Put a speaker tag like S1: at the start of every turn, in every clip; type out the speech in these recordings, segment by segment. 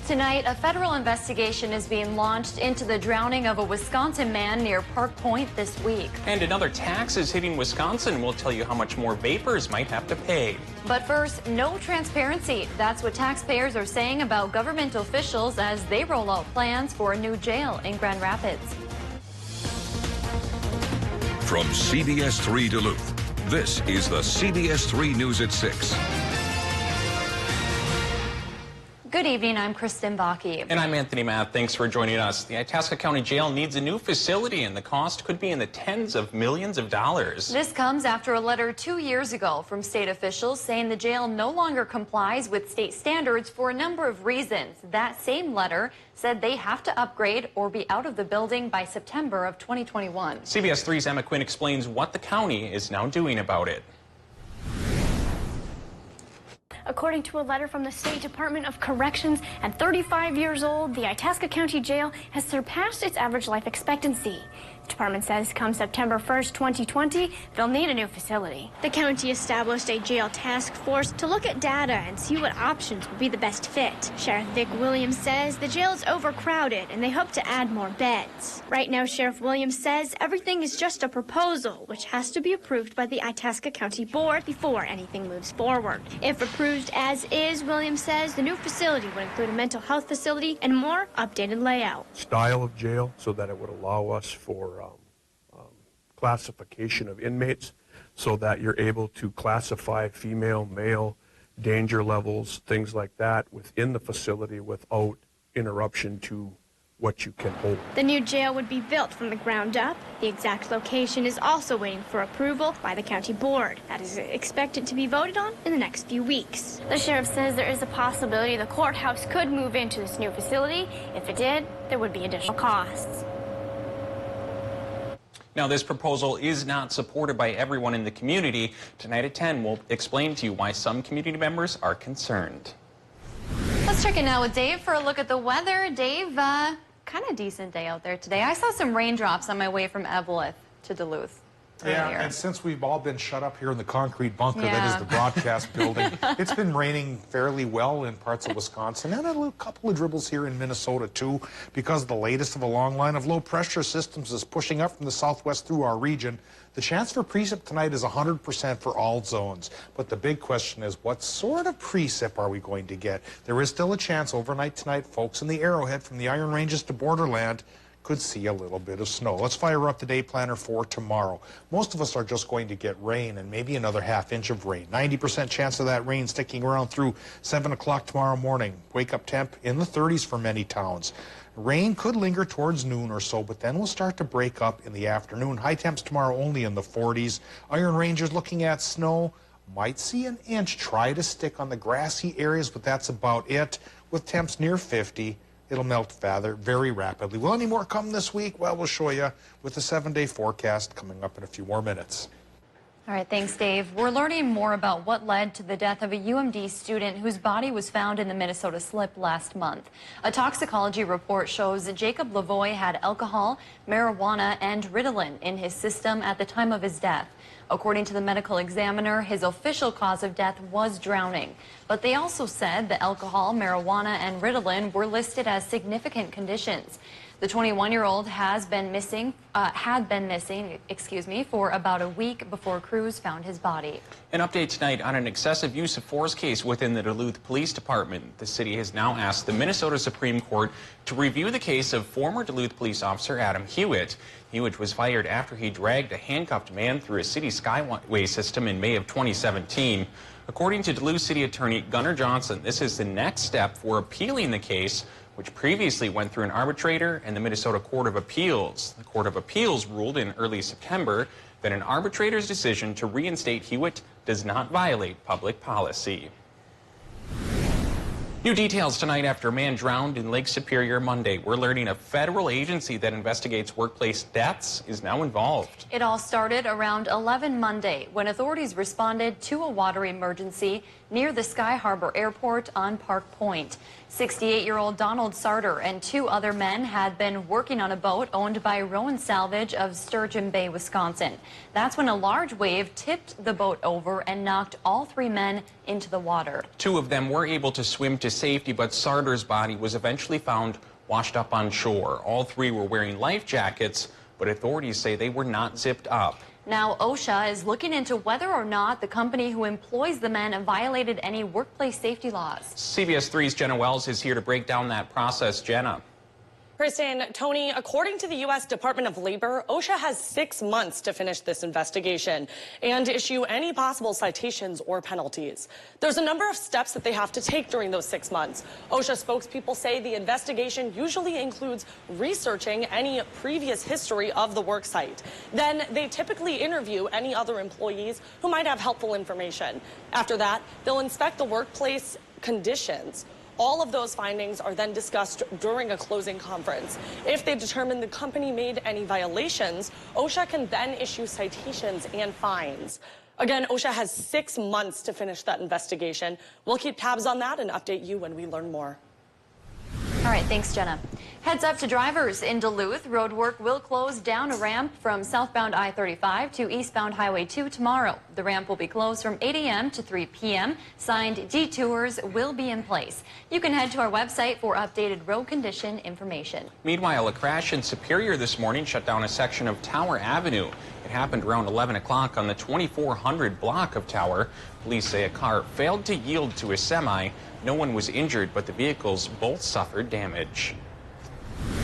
S1: Tonight, a federal investigation is being launched into the drowning of a Wisconsin man near Park Point this week.
S2: And another tax is hitting Wisconsin. We'll tell you how much more vapors might have to pay.
S1: But first, no transparency. That's what taxpayers are saying about government officials as they roll out plans for a new jail in Grand Rapids.
S3: From CBS3 Duluth, this is the CBS3 News at 6.
S1: Good evening, I'm Kristen Baki.
S2: And I'm Anthony Math. Thanks for joining us. The Itasca County Jail needs a new facility, and the cost could be in the tens of millions of dollars.
S1: This comes after a letter 2 years ago from state officials saying the jail no longer complies with state standards for a number of reasons. That same letter said they have to upgrade or be out of the building by September of 2021.
S2: CBS 3's Emma Quinn explains what the county is now doing about it.
S4: According to a letter from the State Department of Corrections, at 35 years old, the Itasca County Jail has surpassed its average life expectancy. The department says come September 1st, 2020, they'll need a new facility. The county established a jail task force to look at data and see what options would be the best fit. Sheriff Vic Williams says the jail is overcrowded and they hope to add more beds. Right now, Sheriff Williams says everything is just a proposal, which has to be approved by the Itasca County Board before anything moves forward. If approved as is, Williams says the new facility would include a mental health facility and a more updated layout.
S5: Style of jail so that it would allow us for classification of inmates so that you're able to classify female, male, danger levels, things like that within the facility without interruption to what you can hold.
S4: The new jail would be built from the ground up. The exact location is also waiting for approval by the county board. That is expected to be voted on in the next few weeks. The sheriff says there is a possibility the courthouse could move into this new facility. If it did, there would be additional costs.
S2: Now, this proposal is not supported by everyone in the community. Tonight at 10, we'll explain to you why some community members are concerned.
S1: Let's check in now with Dave for a look at the weather. Dave, kind of decent day out there today. I saw some raindrops on my way from Evelyn to Duluth.
S6: Yeah,
S1: earlier.
S6: and since we've all been shut up here in the concrete bunker that is the broadcast building, it's been raining fairly well in parts of Wisconsin and a couple of dribbles here in Minnesota too, because the latest of a long line of low pressure systems is pushing up from the southwest through our region. The chance for precip tonight is 100% for all zones, but the big question is what sort of precip are we going to get? There is still a chance overnight tonight, folks in the Arrowhead from the Iron Ranges to Borderland could see a little bit of snow. Let's fire up the day planner for tomorrow. Most of us are just going to get rain and maybe another half-inch of rain. 90% chance of that rain sticking around through 7 o'clock tomorrow morning. Wake-up temp in the 30s for many towns. Rain could linger towards noon or so, but then we'll start to break up in the afternoon. High temps tomorrow only in the 40s. Iron Rangers looking at snow. Might see an inch. Try to stick on the grassy areas, but that's about it. With temps near 50. It'll melt very rapidly. Will any more come this week? Well, we'll show you with the 7-day forecast coming up in a few more minutes.
S1: All right, thanks, Dave. We're learning more about what led to the death of a UMD student whose body was found in the Minnesota slip last month. A toxicology report shows that Jacob Lavoie had alcohol, marijuana, and Ritalin in his system at the time of his death. According to the medical examiner, his official cause of death was drowning. But they also said the alcohol, marijuana, and Ritalin were listed as significant conditions. The 21-year-old had been missing, for about a week before crews found his body.
S2: An update tonight on an excessive use of force case within the Duluth Police Department. The city has now asked the Minnesota Supreme Court to review the case of former Duluth police officer Adam Hewitt. Hewitt was fired after he dragged a handcuffed man through a city skyway system in May of 2017. According to Duluth City Attorney Gunnar Johnson, this is the next step for appealing the case, which previously went through an arbitrator and the Minnesota Court of Appeals. The Court of Appeals ruled in early September that an arbitrator's decision to reinstate Hewitt does not violate public policy. New details tonight after a man drowned in Lake Superior Monday. We're learning a federal agency that investigates workplace deaths is now involved.
S1: It all started around 11 Monday when authorities responded to a water emergency near the Sky Harbor Airport on Park Point. 68-year-old Donald Sarter and 2 other men had been working on a boat owned by Rowan Salvage of Sturgeon Bay, Wisconsin. That's when a large wave tipped the boat over and knocked all 3 men into the water.
S2: 2 of them were able to swim to safety, but Sarter's body was eventually found washed up on shore. All 3 were wearing life jackets, but authorities say they were not zipped up.
S1: Now, OSHA is looking into whether or not the company who employs the men violated any workplace safety laws.
S2: CBS 3's Jenna Wells is here to break down that process. Jenna.
S7: Kristen, Tony, according to the U.S. Department of Labor, OSHA has 6 months to finish this investigation and issue any possible citations or penalties. There's a number of steps that they have to take during those 6 months. OSHA spokespeople say the investigation usually includes researching any previous history of the work site. Then they typically interview any other employees who might have helpful information. After that, they'll inspect the workplace conditions. All of those findings are then discussed during a closing conference. If they determine the company made any violations, OSHA can then issue citations and fines. Again, OSHA has 6 months to finish that investigation. We'll keep tabs on that and update you when we learn more.
S1: All right, thanks, Jenna. Heads up to drivers in Duluth. Road work will close down a ramp from southbound I-35 to eastbound Highway 2 tomorrow. The ramp will be closed from 8 a.m. to 3 p.m. Signed detours will be in place. You can head to our website for updated road condition information.
S2: Meanwhile, a crash in Superior this morning shut down a section of Tower Avenue. It happened around 11 o'clock on the 2400 block of Tower. Police say a car failed to yield to a semi. No one was injured, but the vehicles both suffered damage.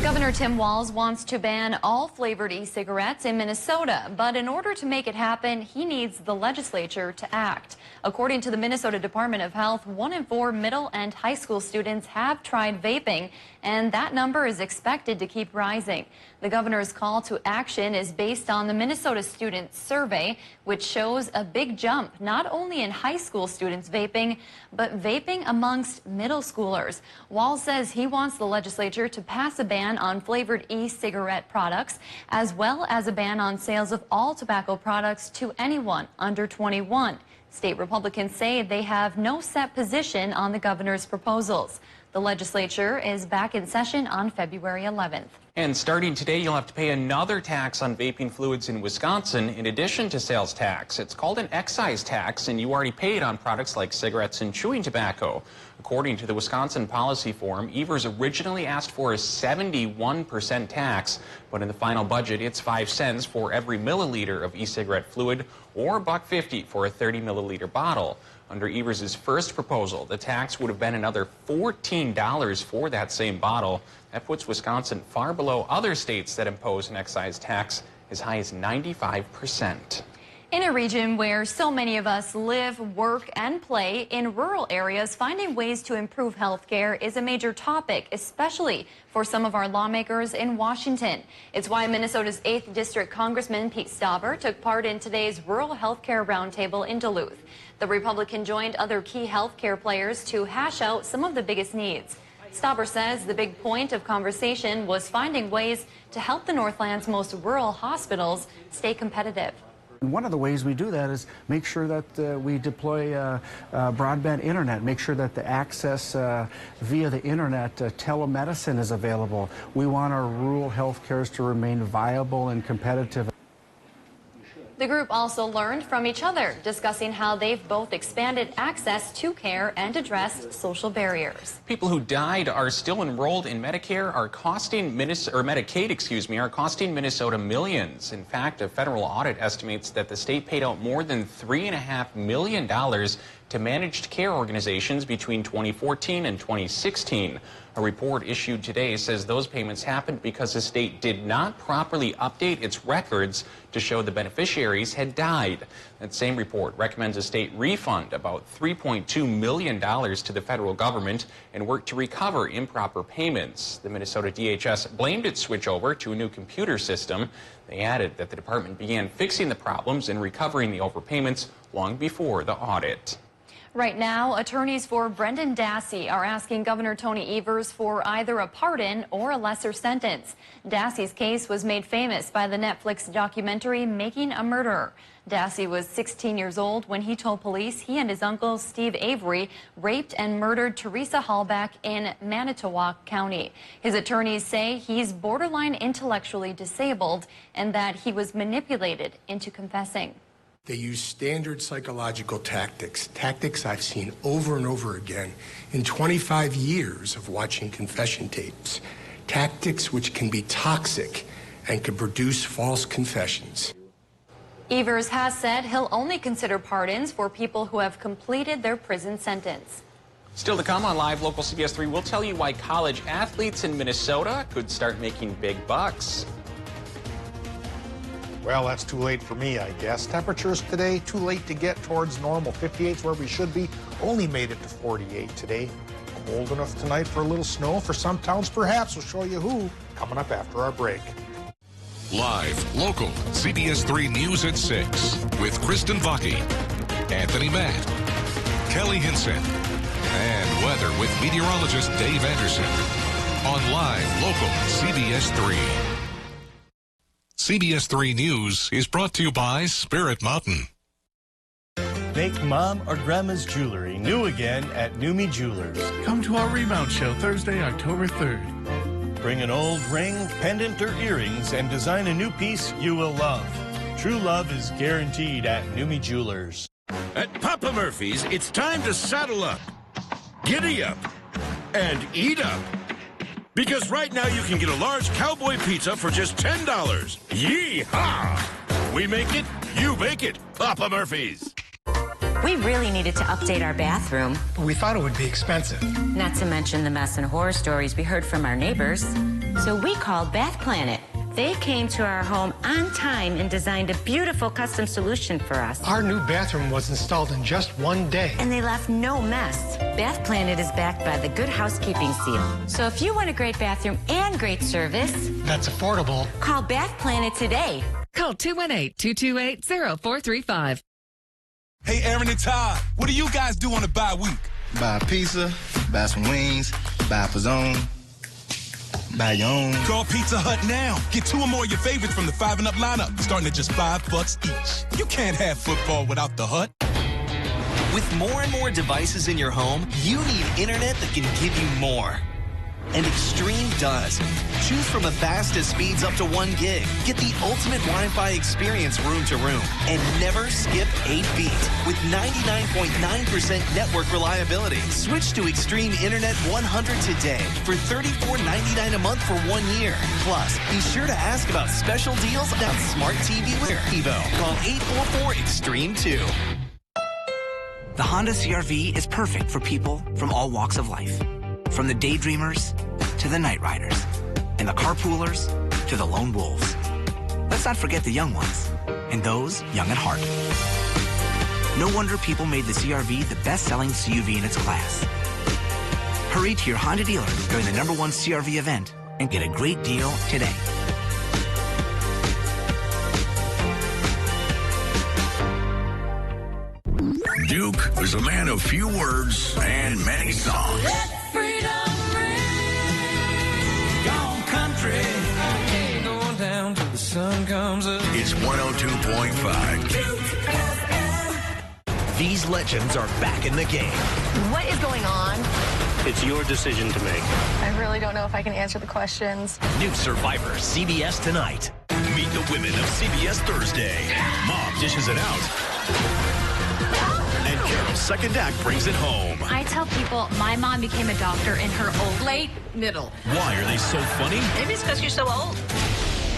S1: Governor Tim Walz wants to ban all flavored e-cigarettes in Minnesota, but in order to make it happen, he needs the legislature to act. According to the Minnesota Department of Health, 1 in 4 middle and high school students have tried vaping, and that number is expected to keep rising. The governor's call to action is based on the Minnesota Student Survey, which shows a big jump not only in high school students vaping, but vaping amongst middle schoolers. Walz says he wants the legislature to pass a ban on flavored e-cigarette products, as well as a ban on sales of all tobacco products to anyone under 21. State Republicans say they have no set position on the governor's proposals. The legislature is back in session on February 11th.
S2: And starting today, you'll have to pay another tax on vaping fluids in Wisconsin in addition to sales tax. It's called an excise tax, and you already paid on products like cigarettes and chewing tobacco. According to the Wisconsin Policy Forum, Evers originally asked for a 71% tax, but in the final budget, it's 5 cents for every milliliter of e-cigarette fluid or $1.50 for a 30-milliliter bottle. Under Evers' first proposal, the tax would have been another $14 for that same bottle. That puts Wisconsin far below other states that impose an excise tax as high as 95%.
S1: In a region where so many of us live, work, and play, in rural areas, finding ways to improve health care is a major topic, especially for some of our lawmakers in Washington. It's why Minnesota's 8th District Congressman Pete Stauber took part in today's Rural Health Care Roundtable in Duluth. The Republican joined other key health care players to hash out some of the biggest needs. Stauber says the big point of conversation was finding ways to help the Northland's most rural hospitals stay competitive.
S8: One of the ways we do that is make sure that we deploy broadband internet, make sure that the access via the internet, telemedicine is available. We want our rural health cares to remain viable and competitive.
S1: The group also learned from each other, discussing how they've both expanded access to care and addressed social barriers.
S2: People who died are still enrolled in Medicare are costing Medicaid, are costing Minnesota millions. In fact, a federal audit estimates that the state paid out more than $3.5 million to managed care organizations between 2014 and 2016. A report issued today says those payments happened because the state did not properly update its records to show the beneficiaries had died. That same report recommends a state refund about $3.2 million to the federal government and work to recover improper payments. The Minnesota DHS blamed its switchover to a new computer system. They added that the department began fixing the problems and recovering the overpayments long before the audit.
S1: Right now, attorneys for Brendan Dassey are asking Governor Tony Evers for either a pardon or a lesser sentence. Dassey's case was made famous by the Netflix documentary Making a Murderer. Dassey was 16 years old when he told police he and his uncle Steve Avery raped and murdered Teresa Hallback in Manitowoc County. His attorneys say he's borderline intellectually disabled and that he was manipulated into confessing.
S9: They use standard psychological tactics I've seen over and over again in 25 years of watching confession tapes. Tactics which can be toxic and can produce false confessions.
S1: Evers has said he'll only consider pardons for people who have completed their prison sentence.
S2: Still to come on Live Local CBS 3, we'll tell you why college athletes in Minnesota could start making big bucks.
S6: Well, that's too late for me, I guess. Temperatures today, too late to get towards normal. 58's where we should be. Only made it to 48 today. Cold enough tonight for a little snow. For some towns, perhaps. We'll show you who coming up after our break.
S3: Live, local, CBS 3 News at 6 with Kristen Vaki, Anthony Matt, Kelly Hinson, and weather with meteorologist Dave Anderson on Live, local, CBS 3. CBS 3 News is brought to you by Spirit Mountain.
S10: Make mom or grandma's jewelry new again at Numi Jewelers.
S11: Come to our rebound show Thursday, October 3rd.
S10: Bring an old ring, pendant, or earrings and design a new piece you will love. True love is guaranteed at Numi Jewelers.
S12: At Papa Murphy's, it's time to saddle up, giddy up, and eat up. Because right now you can get a large cowboy pizza for just $10. Yee-haw! We make it, you bake it. Papa Murphy's.
S13: We really needed to update our bathroom.
S14: We thought it would be expensive.
S13: Not to mention the mess and horror stories we heard from our neighbors. So we called Bath Planet. They came to our home on time and designed a beautiful custom solution for us.
S14: Our new bathroom was installed in just one day.
S13: And they left no mess. Bath Planet is backed by the Good Housekeeping Seal. So if you want a great bathroom and great service
S14: that's affordable,
S13: call Bath Planet today.
S15: Call 218-228-0435.
S16: Hey, Aaron and Todd, what do you guys do on the bye week?
S17: Buy a pizza, buy some wings, buy a pizzone, buy your own.
S16: Call Pizza Hut now. Get 2 or more of your favorites from the 5 and Up lineup, starting at just $5 each. You can't have football without the Hut.
S18: With more and more devices in your home, you need internet that can give you more. And Extreme does. Choose from the fastest speeds up to 1 gig. Get the ultimate Wi-Fi experience room to room. And never skip 8 beat with 99.9% network reliability. Switch to Extreme Internet 100 today for $34.99 a month for 1 year. Plus, be sure to ask about special deals on Smart TV with Evo. Call 844-EXTREME2.
S19: The Honda CR-V is perfect for people from all walks of life. From the daydreamers to the night riders, and the carpoolers to the lone wolves. Let's not forget the young ones, and those young at heart. No wonder people made the CR-V the best-selling CUV in its class. Hurry to your Honda dealer during the #1 CR-V event and get a great deal today.
S12: Duke is a man of few words and many songs.
S11: Going down till the sun comes up.
S12: It's 102.5.
S18: These legends are back in the game.
S20: What is going on?
S10: It's your decision to make.
S20: I really don't know if I can answer the questions.
S18: New Survivor, CBS tonight. Meet the women of CBS Thursday. Mom dishes it out. And Carol's second act brings it home.
S21: I tell people my mom became a doctor in her late middle.
S18: Why are they so funny?
S21: Maybe it's because you're so old.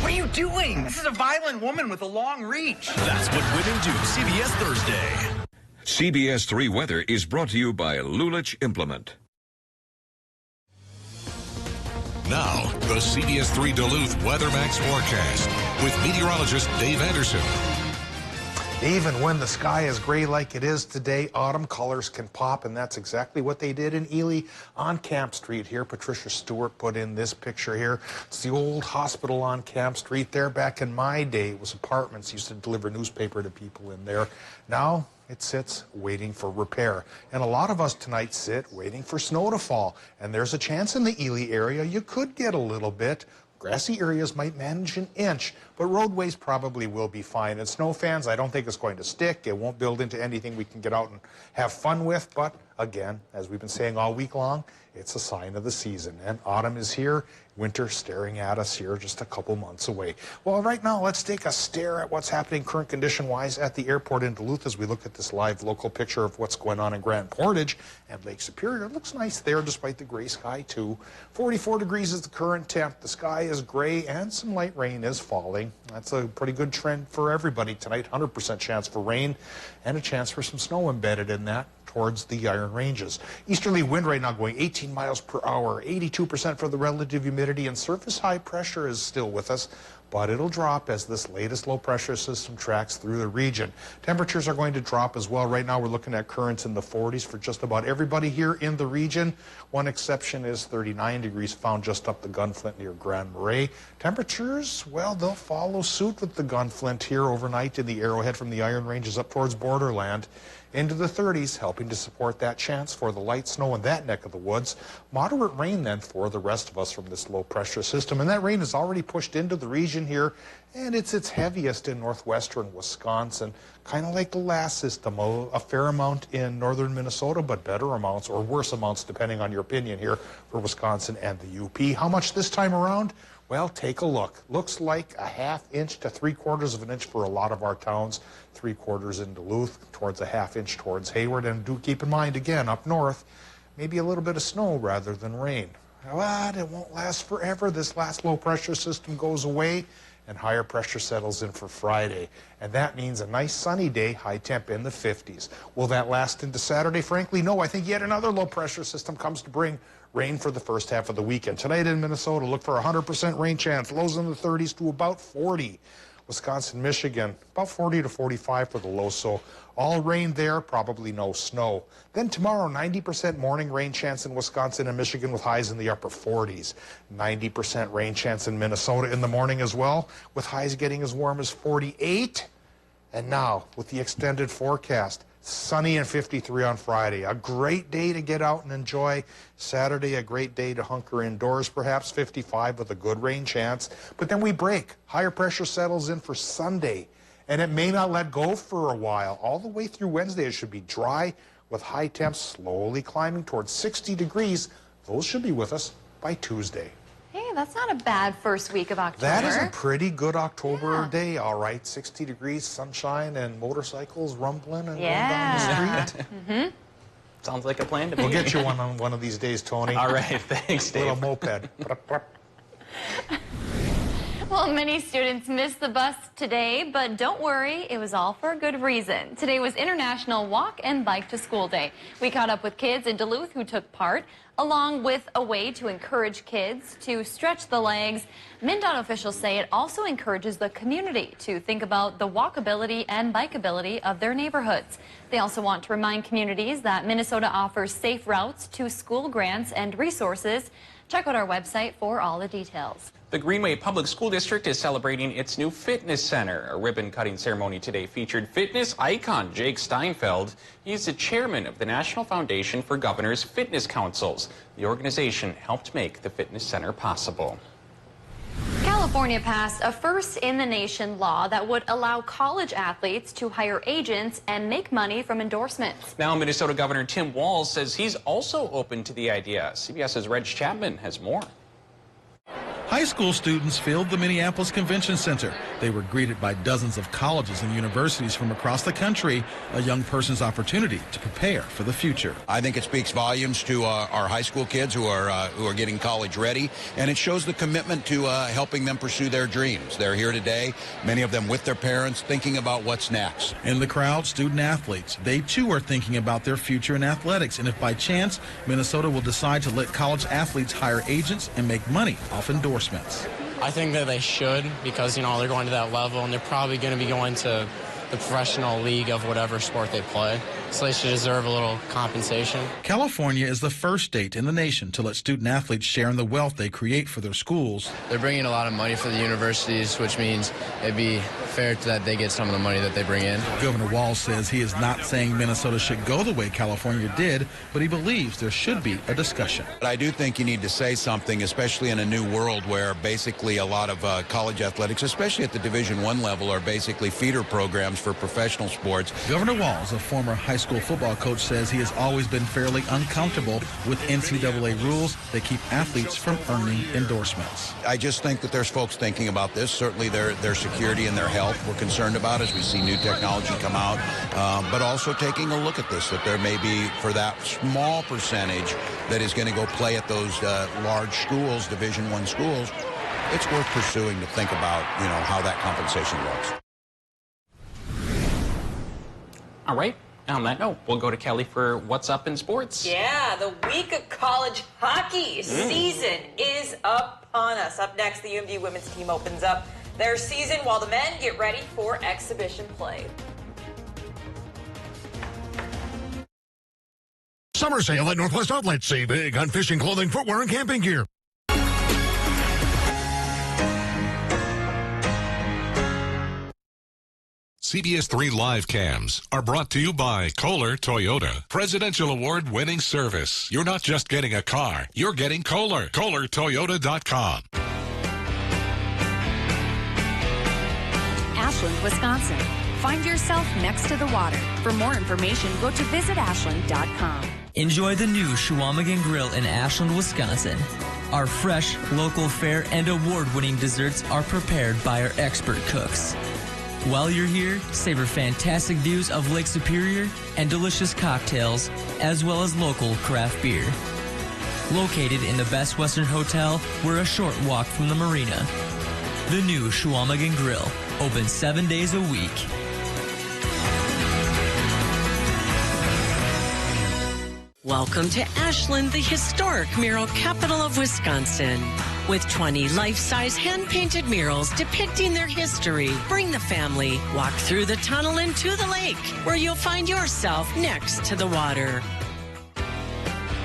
S22: What are you doing? This is a violent woman with a long reach.
S18: That's what women do. CBS Thursday.
S3: CBS 3 weather is brought to you by Lulich Implement. Now, the CBS 3 Duluth WeatherMax forecast with meteorologist Dave Anderson.
S6: Even when the sky is gray like it is today, autumn colors can pop, and that's exactly what they did in Ely on Camp Street here. Patricia Stewart put in this picture here. It's the old hospital on Camp Street there. Back in my day, it was apartments. Used to deliver newspaper to people in there. Now, it sits waiting for repair. And a lot of us tonight sit waiting for snow to fall. And there's a chance in the Ely area you could get a little bit. Grassy areas might manage an inch, but roadways probably will be fine. And snow fans, I don't think it's going to stick. It won't build into anything we can get out and have fun with. But again, as we've been saying all week long, it's a sign of the season. And autumn is here, winter staring at us here just a couple months away. Well, right now, let's take a stare at what's happening current condition-wise at the airport in Duluth as we look at this live local picture of what's going on in Grand Portage and Lake Superior. It looks nice there despite the gray sky, too. 44 degrees is the current temp. The sky is gray and some light rain is falling. That's a pretty good trend for everybody tonight. 100% chance for rain and a chance for some snow embedded in that towards the Iron Ranges. Easterly wind right now going 18 miles per hour, 82% for the relative humidity, and surface high pressure is still with us, but it'll drop as this latest low pressure system tracks through the region. Temperatures are going to drop as well. Right now we're looking at currents in the 40s for just about everybody here in the region. One exception is 39 degrees found just up the Gunflint near Grand Marais. Temperatures, well, they'll follow suit with the Gunflint here overnight in the Arrowhead from the Iron Ranges up towards borderland. Into the 30s, helping to support that chance for the light snow in that neck of the woods. Moderate rain then for the rest of us from this low pressure system. And that rain is already pushed into the region here, and it's its heaviest in northwestern Wisconsin. Kind of like the last system, a fair amount in northern Minnesota, but better amounts or worse amounts depending on your opinion here for Wisconsin and the UP. How much this time around? Well, take a look. Looks like a ½ inch to 3/4 of an inch for a lot of our towns. 3/4 in Duluth, towards a ½ inch towards Hayward. And do keep in mind, again, up north, maybe a little bit of snow rather than rain. But it won't last forever. This last low pressure system goes away and higher pressure settles in for Friday. And that means a nice sunny day, high temp in the 50s. Will that last into Saturday? Frankly, no. I think yet another low pressure system comes to bring rain for the first half of the weekend. Tonight in Minnesota, look for a 100% rain chance. Lows in the 30s to about 40. Wisconsin, Michigan, about 40 to 45 for the low. So all rain there, probably no snow. Then tomorrow, 90% morning rain chance in Wisconsin and Michigan with highs in the upper 40s. 90% rain chance in Minnesota in the morning as well, with highs getting as warm as 48. And now, with the extended forecast, sunny and 53 on Friday. A great day to get out and enjoy. Saturday, a great day to hunker indoors, perhaps 55 with a good rain chance. But then we break. Higher pressure settles in for Sunday, and it may not let go for a while. All the way through Wednesday, it should be dry with high temps slowly climbing towards 60 degrees. Those should be with us by Tuesday.
S1: Hey, that's not a bad first week of October.
S6: That is a pretty good October day, all right. 60 degrees, sunshine, and motorcycles rumbling and going down the street.
S2: Sounds like a plan to me.
S6: We'll get you one on one of these days, Tony.
S2: All right, thanks, Dave.
S6: Little moped.
S1: Well, many students missed the bus today, but don't worry, it was all for a good reason. Today was International Walk and Bike to School Day. We caught up with kids in Duluth who took part, along with a way to encourage kids to stretch the legs. MnDOT officials say it also encourages the community to think about the walkability and bikeability of their neighborhoods. They also want to remind communities that Minnesota offers safe routes to school grants and resources. Check out our website for all the details.
S2: The Greenway Public School District is celebrating its new fitness center. A ribbon-cutting ceremony today featured fitness icon Jake Steinfeld. He's the chairman of the National Foundation for Governors Fitness Councils. The organization helped make the fitness center possible.
S1: California passed a first-in-the-nation law that would allow college athletes to hire agents and make money from endorsements.
S2: Now, Minnesota Governor Tim Walz says he's also open to the idea. CBS's Reg Chapman has more.
S11: High school students filled the Minneapolis Convention Center. They were greeted by dozens of colleges and universities from across the country, a young person's opportunity to prepare for the future.
S5: I think it speaks volumes to our high school kids who are getting college ready, and it shows the commitment to helping them pursue their dreams. They're here today, many of them with their parents, thinking about what's next.
S11: In the crowd, student athletes. They too are thinking about their future in athletics, and if by chance Minnesota will decide to let college athletes hire agents and make money off endorsements.
S15: I think that they should, because, you know, they're going to that level and they're probably going to be going to the professional league of whatever sport they play. So they should deserve a little compensation.
S11: California is the first state in the nation to let student athletes share in the wealth they create for their schools.
S15: They're bringing a lot of money for the universities, which means it'd be fair that they get some of the money that they bring in.
S11: Governor Walz says he is not saying Minnesota should go the way California did, but he believes there should be a discussion.
S5: But I do think you need to say something, especially in a new world where basically a lot of college athletics, especially at the Division I level, are basically feeder programs for professional sports.
S11: Governor Walz, a former high school football coach, says he has always been fairly uncomfortable with NCAA rules that keep athletes from earning endorsements.
S5: I just think that there's folks thinking about this. Certainly their security and their health we're concerned about as we see new technology come out, but also taking a look at this, that there may be, for that small percentage that is going to go play at those large schools, Division I schools, it's worth pursuing to think about, how that compensation works.
S2: All right. On that note, we'll go to Kelly for What's Up in Sports.
S4: Yeah, the week of college hockey season is upon us. Up next, the UMD women's team opens up their season while the men get ready for exhibition play.
S7: Summer sale at Northwest Outlet. Save big on fishing, clothing, footwear, and camping gear.
S3: CBS3 live cams are brought to you by Kohler Toyota. Presidential award-winning service. You're not just getting a car, you're getting Kohler. KohlerToyota.com.
S23: Ashland, Wisconsin. Find yourself next to the water. For more information, go to visitashland.com.
S24: Enjoy the new Chequamegon Grill in Ashland, Wisconsin. Our fresh, local fare and award-winning desserts are prepared by our expert cooks. While you're here, savor fantastic views of Lake Superior and delicious cocktails, as well as local craft beer. Located in the Best Western Hotel, we're a short walk from the marina. The new Chequamegon Grill, open 7 days a week.
S25: Welcome to Ashland, the historic mural capital of Wisconsin. With 20 life-size hand-painted murals depicting their history, bring the family, walk through the tunnel into the lake, where you'll find yourself next to the water.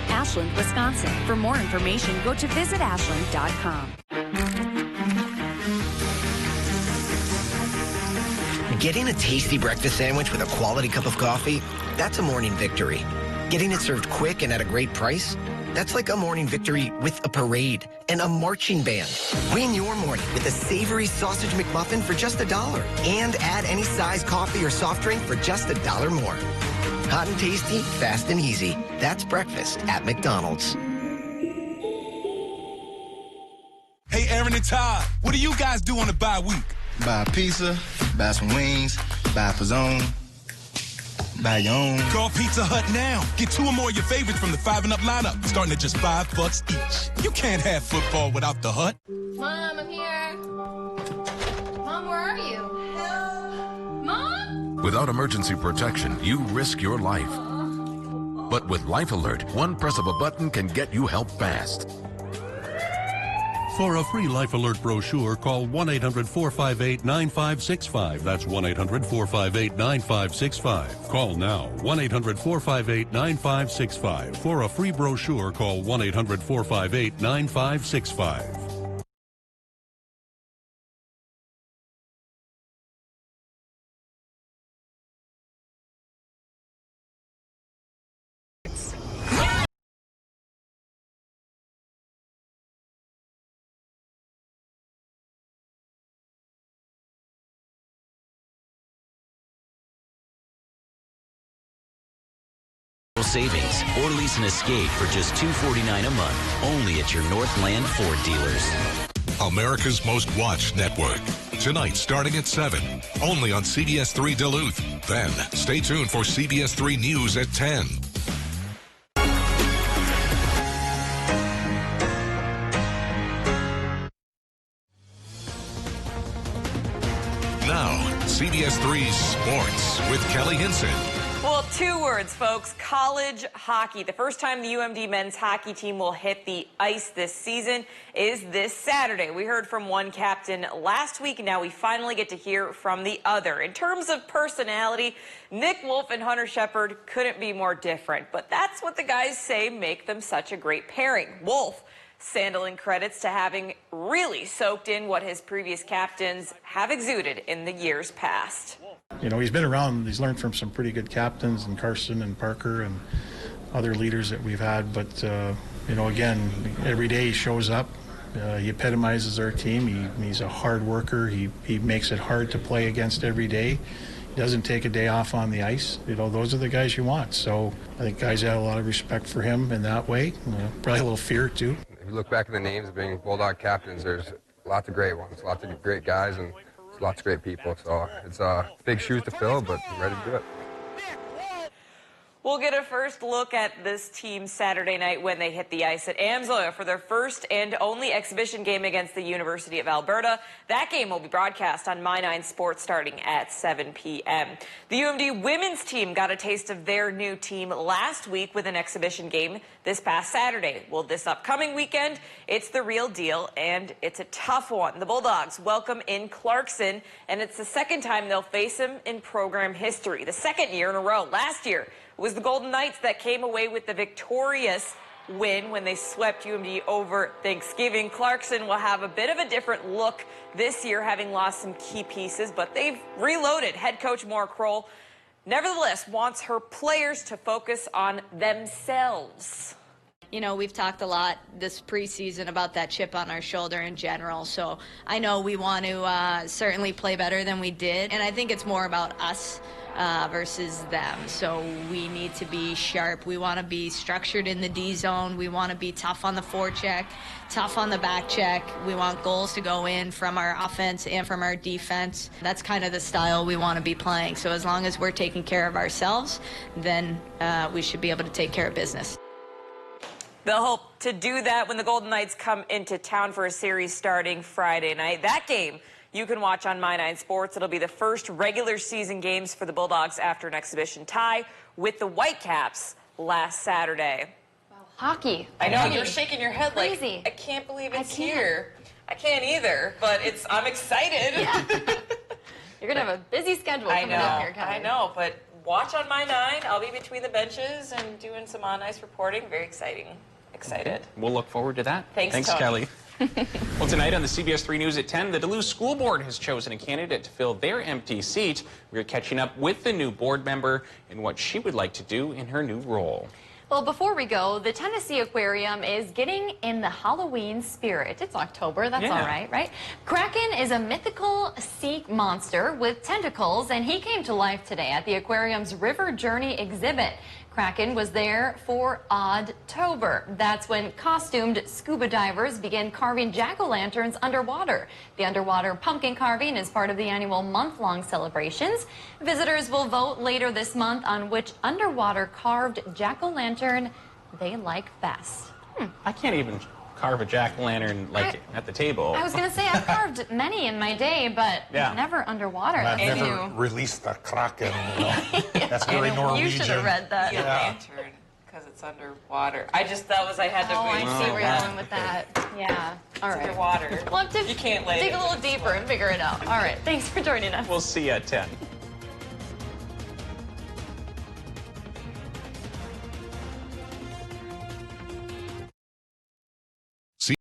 S23: Ashland, Wisconsin. For more information, go to visitashland.com.
S19: Getting a tasty breakfast sandwich with a quality cup of coffee, that's a morning victory. Getting it served quick and at a great price, that's like a morning victory with a parade and a marching band. Win your morning with a savory sausage McMuffin for just $1. And add any size coffee or soft drink for just $1 more. Hot and tasty, fast and easy. That's breakfast at McDonald's.
S16: Hey, Aaron and Todd, what do you guys do on the bye week?
S17: Buy a pizza, buy some wings, buy a pizzone, buy your own.
S16: Call Pizza Hut now. Get 2 or more of your favorites from the 5 and Up lineup, starting at just $5 each. You can't have football without the Hut.
S21: Mom, I'm here. Mom, where are you? Mom?
S3: Without emergency protection, you risk your life. But with Life Alert, one press of a button can get you help fast.
S26: For a free Life Alert brochure, call 1-800-458-9565. That's 1-800-458-9565. Call now, 1-800-458-9565. For a free brochure, call 1-800-458-9565.
S27: Savings or lease an Escape for just $249 a month, only at your Northland Ford dealers.
S3: America's Most Watched Network. Tonight starting at 7, only on CBS3 Duluth. Then stay tuned for CBS3 News at 10. Now, CBS3 Sports with Kelly Hinson.
S4: Well, 2 words, folks. College hockey. The first time the UMD men's hockey team will hit the ice this season is this Saturday. We heard from one captain last week, and now we finally get to hear from the other. In terms of personality, Nick Wolf and Hunter Shepard couldn't be more different, but that's what the guys say make them such a great pairing. Wolf sandling credits to having really soaked in what his previous captains have exuded in the years past.
S8: You know, he's been around, he's learned from some pretty good captains, and Carson and Parker and other leaders that we've had, but, you know, again, every day he shows up, he epitomizes our team, he's a hard worker, he makes it hard to play against every day. He doesn't take a day off on the ice. You know, those are the guys you want. So I think guys have a lot of respect for him in that way, probably a little fear too.
S9: If you look back at the names of being Bulldog captains, there's lots of great ones, lots of great guys, and lots of great people. So it's big shoes to fill, but I'm ready to do it.
S4: We'll get a first look at this team Saturday night when they hit the ice at Amsoil for their first and only exhibition game against the University of Alberta. That game will be broadcast on My9 Sports starting at 7 p.m. The UMD women's team got a taste of their new team last week with an exhibition game this past Saturday. Well, this upcoming weekend, it's the real deal, and it's a tough one. The Bulldogs welcome in Clarkson, and it's the second time they'll face him in program history, the second year in a row. Last year, it was the Golden Knights that came away with the victorious win when they swept UMD over Thanksgiving. Clarkson will have a bit of a different look this year, having lost some key pieces, but they've reloaded. Head coach Maura Kroll, nevertheless, wants her players to focus on themselves.
S10: You know, we've talked a lot this preseason about that chip on our shoulder in general, so I know we want to certainly play better than we did, and I think it's more about us versus them. So we need to be sharp. We want to be structured in the D zone. We want to be tough on the forecheck, tough on the back check. We want goals to go in from our offense and from our defense. That's kind of the style we want to be playing. So as long as we're taking care of ourselves, then we should be able to take care of business.
S4: They'll hope to do that when the Golden Knights come into town for a series starting Friday night. That game you can watch on My9 Sports. It'll be the first regular season games for the Bulldogs after an exhibition tie with the Whitecaps last Saturday.
S1: Wow. Hockey.
S4: I know, you're shaking your head like,
S1: Crazy.
S4: I can't believe it's here. I can't either, but I'm excited.
S1: Yeah. You're going to have a busy schedule coming up here, Kelly.
S4: I know, but watch on My9. I'll be between the benches and doing some on-ice reporting. Very exciting. Excited.
S2: We'll look forward to that.
S4: Thanks
S2: Kelly. Well, tonight on the CBS3 News at 10, the Duluth School Board has chosen a candidate to fill their empty seat. We're catching up with the new board member and what she would like to do in her new role.
S1: Well, before we go, the Tennessee Aquarium is getting in the Halloween spirit. It's October, that's all right, right? Kraken is a mythical sea monster with tentacles, and he came to life today at the aquarium's River Journey exhibit. Kraken was there for Oddtober. That's when costumed scuba divers began carving jack-o'-lanterns underwater. The underwater pumpkin carving is part of the annual month-long celebrations. Visitors will vote later this month on which underwater carved jack-o'-lantern they like best.
S2: I can't even carve a jack-o'-lantern like at the table.
S1: I was going to say I've carved many in my day, but never underwater.
S6: I've never released the Kraken. You know? That's very Norwegian.
S1: You should have read that.
S4: Yeah. Lantern, because it's underwater. I had to.
S1: Oh, I see where you're going with that. Yeah. All right.
S4: Underwater.
S1: We'll have to
S4: you can't lay
S1: dig a little deeper and figure it out. All right. Thanks for joining us.
S2: We'll see you at 10.